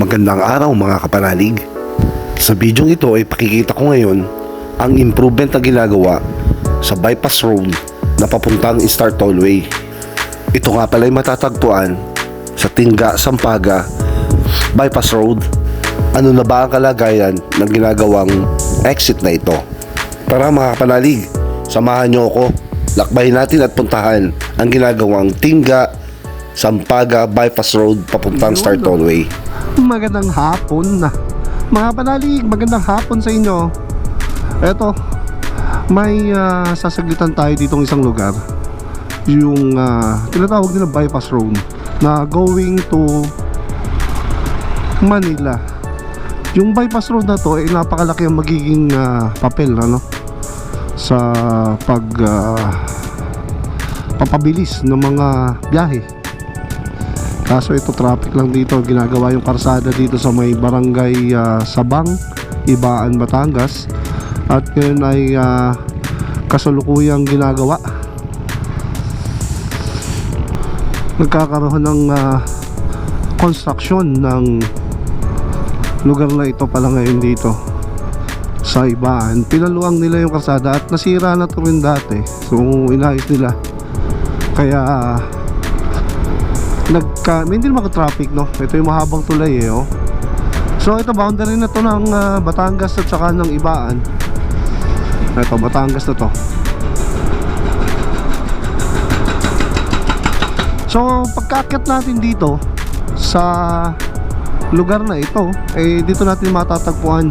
Magandang araw mga kapanalig. Sa bidyong ito ay pakikita ko ngayon ang improvement na ginagawa sa bypass road na papuntang Star Tollway. Ito nga pala ay matatagpuan sa Tinga, Sampaga bypass road. Ano na ba ang kalagayan ng ginagawang exit na ito? Tara mga kapanalig, samahan nyo ako. Lakbayin natin at puntahan ang ginagawang Tinga, Sampaga bypass road papuntang Star Tollway. Magandang hapon na mga panalig, magandang hapon sa inyo. Eto, may sasaglitan tayo ditong isang lugar, yung tinatawag nila bypass road na going to Manila. Yung bypass road na to ay napakalaki ang magiging papel sa papabilis ng mga biyahe. Kaso ito traffic lang dito, ginagawa yung karsada dito sa may barangay Sabang, Ibaan, Batangas. At ngayon ay kasalukuyang ginagawa. Nagkakaroon ng construction ng lugar na ito pala ngayon dito sa Ibaan. Pinaluang nila yung karsada at nasira na to rin dati, so inayos nila. Kaya hindi naman traffic, no? Ito yung mahabang tulay oh. So ito boundary na to ng Batangas at saka ng Ibaan. Ito Batangas na to. So pagkaakyat natin dito sa lugar na ito, dito natin matatagpuan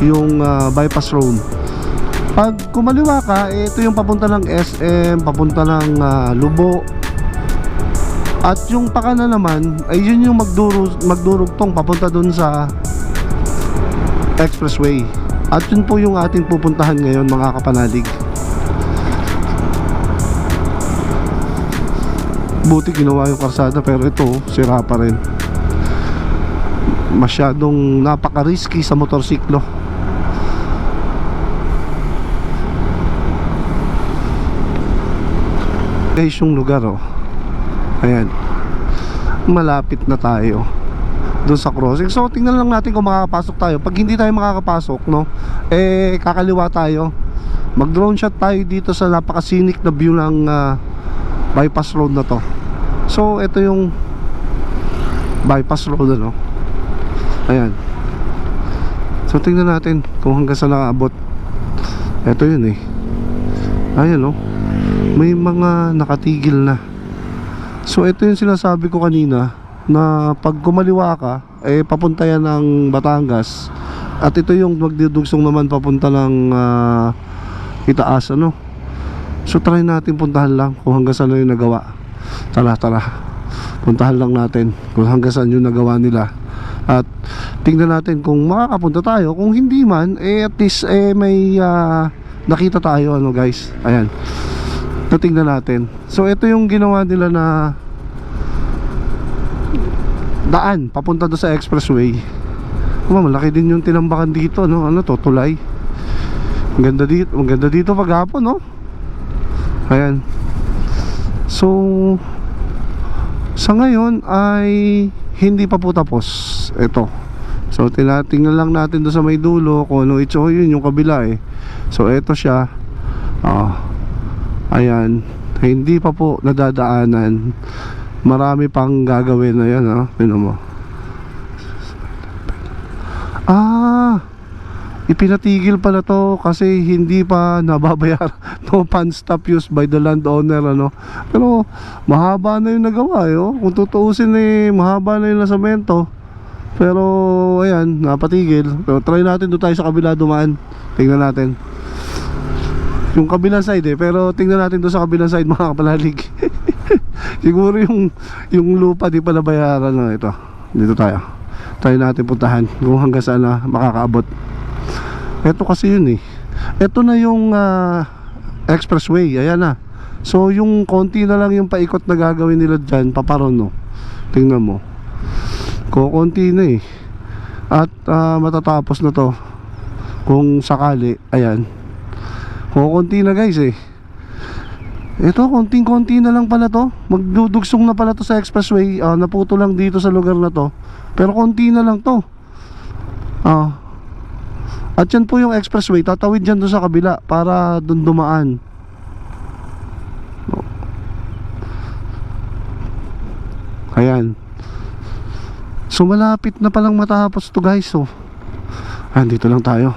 yung bypass road. Pag kumaliwa ka, ito yung papunta ng SM, papunta ng Lubo. At yung pakanan naman ay yun yung magdurugtong papunta dun sa expressway. At yun po yung ating pupuntahan ngayon mga kapanalig. Buti ginawa yung karsada, pero ito sira pa rin. Masyadong napaka-risky sa motorsiklo. Guys, yung lugar ayan, malapit na tayo doon sa crossing. So tingnan lang natin kung makakapasok tayo. Pag hindi tayo makakapasok, kakaliwa tayo. Mag drone shot tayo dito sa napaka-scenic na view ng bypass road na to. So ito yung bypass road ayan. So tingnan natin kung hanggang saan nakaabot. Ito yun ayan may mga nakatigil na. So ito yung sinasabi ko kanina, na pag kumaliwa ka, papunta yan ng Batangas. At ito yung magdidugsong naman papunta ng Itaas So try natin puntahan lang kung hanggang saan yung nagawa. Tara puntahan lang natin kung hanggang saan yung nagawa nila. At tingnan natin kung makakapunta tayo. Kung hindi man, at least may nakita tayo guys. Ayan, tingnan natin. So ito yung ginawa nila na daan papunta do sa expressway. Malaki din yung tinambakan dito tulay. Ang ganda dito paghapon Ayan. So sa ngayon ay hindi pa po tapos ito. So tinatingnan lang natin do sa may dulo kung ano ito. Yun yung kabila So ito siya. Ayan, hindi pa po nadadaanan. Marami pang gagawin na yan Tingnan mo. Ipinatigil pala to kasi hindi pa nababayar. No pan stop used by the landowner Pero mahaba na yung nagawa Kung tutuusin mahaba na yung nasamento. Pero ayan, napatigil. So try natin doon tayo sa kabila dumaan. Tingnan natin yung kabilang side pero tingnan natin doon sa kabilang side mga kapanalig. Siguro yung lupa di pa nabayaran ito. Dito tayo. Try natin puntahan kung hanggang saan makakaabot. Ito kasi yun Ito na yung expressway. Ayan na. So yung konti na lang yung paikot na gagawin nila dyan paparon Tingnan mo. Konti na At matatapos na to kung sakali. Ayan, konti na guys Ito, konting-konti na lang pala to. Magdudugsong na pala to sa expressway. Naputo lang dito sa lugar na to. Pero konti na lang to. At yan po yung expressway. Tatawid dyan doon sa kabila para doon dumaan. Ayan. So malapit na palang matapos to guys. So dito lang tayo.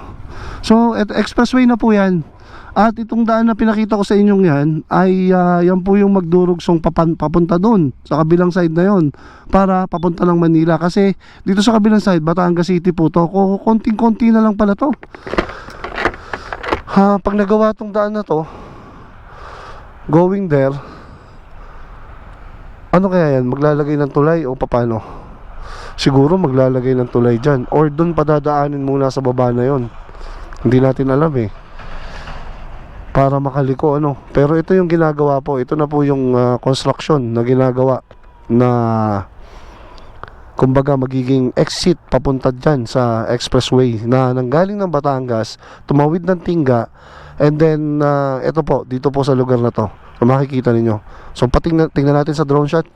So expressway na po yan. At itong daan na pinakita ko sa inyong yan ay yan po yung magdurugsong papunta doon sa kabilang side na yon para papunta ng Manila. Kasi dito sa kabilang side, Batangas City po to. Konting-konti na lang pala to. Pag nagawa tong daan na to, going there, ano kaya yan? Maglalagay ng tulay o paano? Siguro maglalagay ng tulay dyan, or doon padadaanin muna sa baba na yon. Hindi natin alam eh, para makaliko ano. Pero ito yung ginagawa po. Ito na po yung construction na ginagawa, na kumbaga magiging exit papunta dyan sa expressway na nanggaling ng Batangas, tumawid ng Tinga, and then ito po, dito po sa lugar na to. So makikita ninyo. So tingnan natin sa drone shot.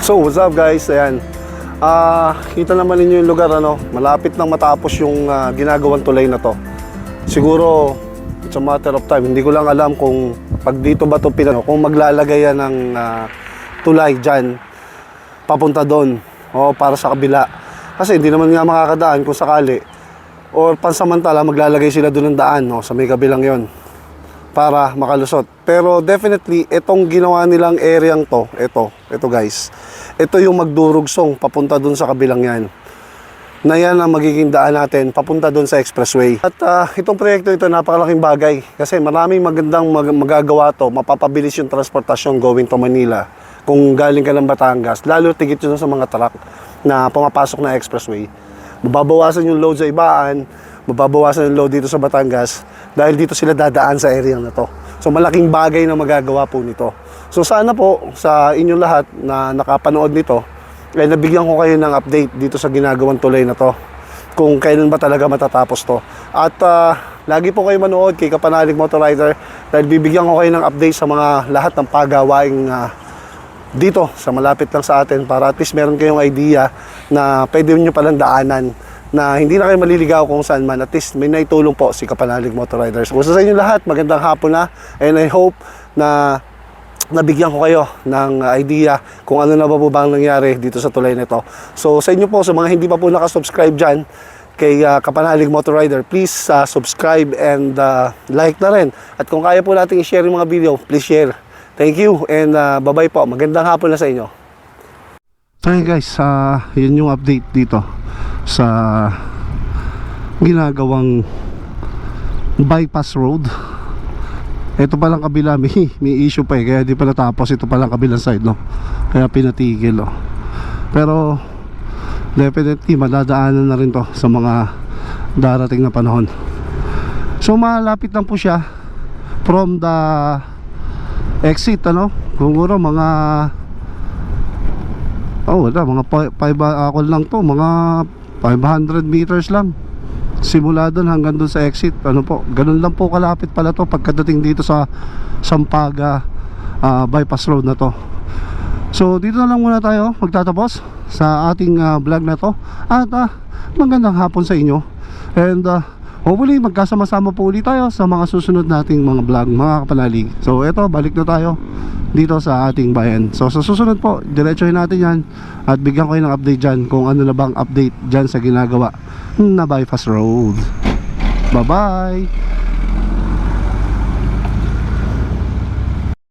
So what's up guys, ayan, kita naman ninyo yung lugar ano, malapit nang matapos yung ginagawang tulay na to. Siguro it's a matter of time. Hindi ko lang alam kung pag dito ba to kung maglalagay yan ng tulay dyan papunta doon o para sa kabila, kasi hindi naman nga makakadaan kung sakali, or pansamantala maglalagay sila doon ng daan no, sa may kabilang yon para makalusot. Pero definitely itong ginawa nilang areang to, ito guys, ito yung magdurugsong papunta dun sa kabilang yan, na yan ang magiging daan natin papunta dun sa expressway. At itong proyekto ito napakalaking bagay kasi maraming magandang magagawa to. Mapapabilis yung transportasyon going to Manila kung galing ka ng Batangas, lalo tigit yun sa mga truck na pumapasok na expressway. Mababawasan yung load sa Ibaan, mababawasan yung load dito sa Batangas dahil dito sila dadaan sa area na to. So malaking bagay na magagawa po nito. So sana po sa inyong lahat na nakapanood nito ay nabigyan ko kayo ng update dito sa ginagawang tulay na to, kung kailan ba talaga matatapos to. At lagi po kayo manood kay Kapanalig Motorrider dahil bibigyan ko kayo ng update sa mga lahat ng pagawaing dito sa malapit lang sa atin, para at least meron kayong idea na pwede nyo palang daanan, na hindi na kayo maliligaw kung saan man. At least may naitulong po si Kapanalig Motorriders. Gusto sa inyo lahat, magandang hapon na, and I hope na nabigyan ko kayo ng idea kung ano na ba po bang nangyari dito sa tulay nito. So sa inyo po, sa mga hindi pa po nakasubscribe dyan kay Kapanalig Motorrider, please subscribe and like na rin. At kung kaya po natin i-share yung mga video, please share. Thank you, and bye-bye po. Magandang hapon na sa inyo. So guys, yun yung update dito sa ginagawang bypass road. Ito palang kabila, may issue pa kaya di pala tapos. Ito palang kabilang side no, kaya pinatigil Pero definitely madadaanan na rin to sa mga darating na panahon. So malapit lang po siya from the exit ano, siguro mga wala, mga 5 lang to, mga 500 meters lang simula doon hanggang doon sa exit, ano po, ganun lang po kalapit pala to pagkadating dito sa Sampaga bypass road na to. So dito na lang muna tayo magtatapos sa ating vlog na to. At magandang hapon sa inyo. And hopefully magkasama-sama po ulit tayo sa mga susunod nating mga vlog, mga kapanalig. So eto, balik na tayo dito sa ating bayan. So sa susunod po, diretsuhin natin yan at bigyan ko kayo ng update dyan kung ano na bang update dyan sa ginagawa na bypass road. Bye bye.